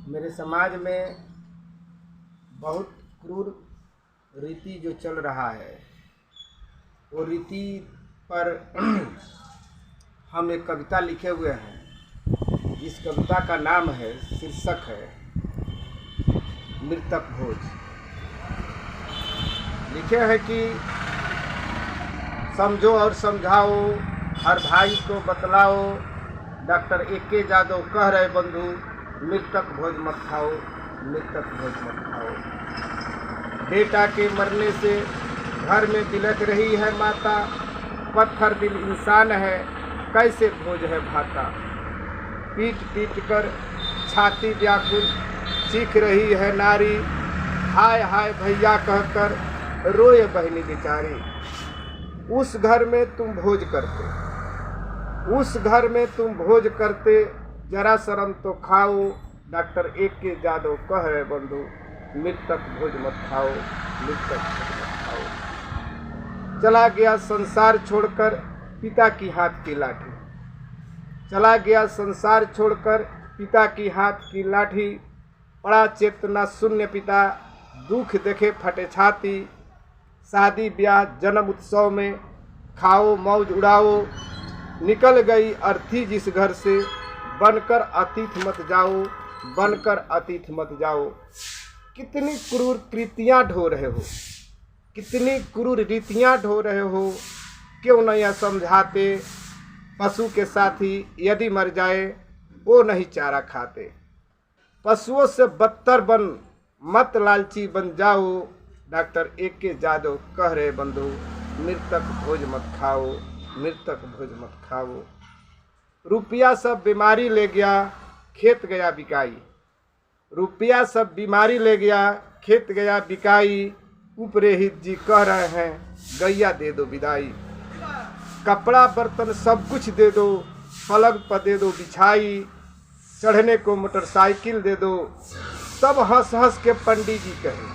मेरे समाज में बहुत क्रूर रीति जो चल रहा है, वो रीति पर हम एक कविता लिखे हुए हैं। इस कविता का नाम है, शीर्षक है मृतक भोज। लिखे हैं कि समझो और समझाओ, हर भाई को बतलाओ, डॉक्टर ए.के. जादव कह रहे बंधु, मृतक भोज मत खाओ, मृतक भोज मत खाओ। बेटा के मरने से घर में बिलख रही है माता, पत्थर दिल इंसान है, कैसे भोज है भाता। पीट पीट कर छाती व्याकुल चीख रही है नारी, हाय हाय भैया कहकर रोए बहनी बेचारी। उस घर में तुम भोज करते, उस घर में तुम भोज करते, जरा शर्म तो खाओ, डॉक्टर ए.के. जादव कह रहे बंधु, मृतक भोज मत खाओ, मृतक भोज मत खाओ। चला गया संसार छोड़कर पिता की हाथ की लाठी, चला गया संसार छोड़कर पिता की हाथ की लाठी। बड़ा चेतना शून्य पिता, दुख देखे फटे छाती। शादी ब्याह जन्म उत्सव में खाओ मौज उड़ाओ, निकल गई अर्थी जिस घर से, बनकर अतिथि मत जाओ, बनकर अतिथि मत जाओ। कितनी क्रूर कृतियाँ ढो रहे हो, कितनी क्रूर रीतियाँ ढो रहे हो, क्यों न यह समझाते, पशु के साथी यदि मर जाए वो नहीं चारा खाते। पशुओं से बदतर बन मत लालची बन जाओ, डॉक्टर ए.के. जादव कह रहे बंधु, मृतक भोज मत खाओ, मृतक भोज मत खाओ। रुपया सब बीमारी ले गया, खेत गया बिकाई, रुपया सब बीमारी ले गया, खेत गया बिकाई। ऊपरे हित जी कह रहे हैं, गैया दे दो विदाई। कपड़ा बर्तन सब कुछ दे दो, पलंग पर दे दो बिछाई, चढ़ने को मोटरसाइकिल दे दो। तब हंस हंस के पंडित जी कहे,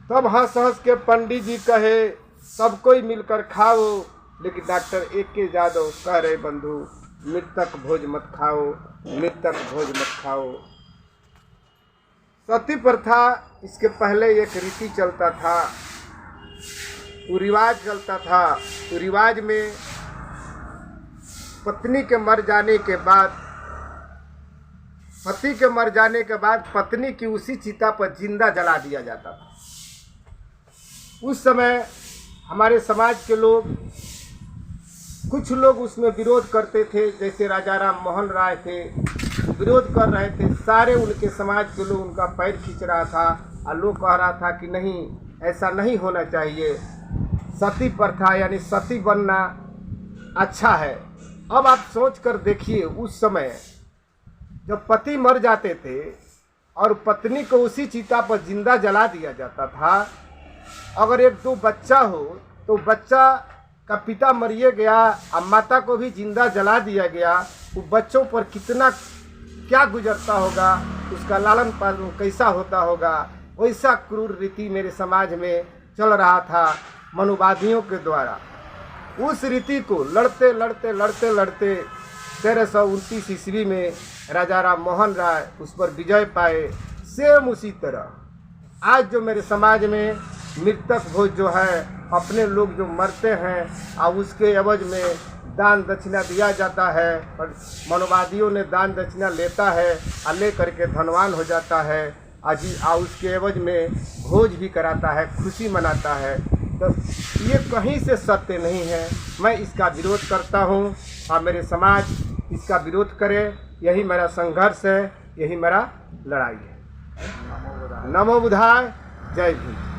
तब हंस हंस के पंडित जी कहे, सब कोई मिलकर खाओ। लेकिन डॉक्टर ए.के. जादव कह रहे बंधु, मृतक भोज मत खाओ, मृतक भोज मत खाओ। सती प्रथा, इसके पहले एक रीति चलता था, वो रिवाज चलता था। तो रिवाज में पत्नी के मर जाने के बाद, पति के मर जाने के बाद पत्नी की उसी चिता पर जिंदा जला दिया जाता था। उस समय हमारे समाज के लोग, कुछ लोग उसमें विरोध करते थे, जैसे राजा राम मोहन राय थे, विरोध कर रहे थे। सारे उनके समाज के लोग उनका पैर खींच रहा था और लोग कह रहा था कि नहीं, ऐसा नहीं होना चाहिए, सती प्रथा यानी सती बनना अच्छा है। अब आप सोच कर देखिए, उस समय जब पति मर जाते थे और पत्नी को उसी चिता पर जिंदा जला दिया जाता था, अगर एक दो बच्चा हो तो बच्चा का पिता मरिए गया और माता को भी जिंदा जला दिया गया, वो बच्चों पर कितना क्या गुजरता होगा, उसका लालन पालन कैसा होता होगा। वैसा क्रूर रीति मेरे समाज में चल रहा था मनुवादियों के द्वारा। उस रीति को लड़ते लड़ते लड़ते लड़ते 1329 ईस्वी में राजा राम मोहन राय उस पर विजय पाए। सेम उसी तरह आज जो मेरे समाज में मृतक भोज जो है, अपने लोग जो मरते हैं और उसके एवज में दान दक्षिणा दिया जाता है, और मनोवादियों ने दान दक्षिणा लेता है और ले करके धनवान हो जाता है, और उसके एवज में भोज भी कराता है, खुशी मनाता है। तो ये कहीं से सत्य नहीं है। मैं इसका विरोध करता हूँ और मेरे समाज इसका विरोध करे। यही मेरा संघर्ष है, यही मेरा लड़ाई है। नमो बुद्धाय, जय भीम।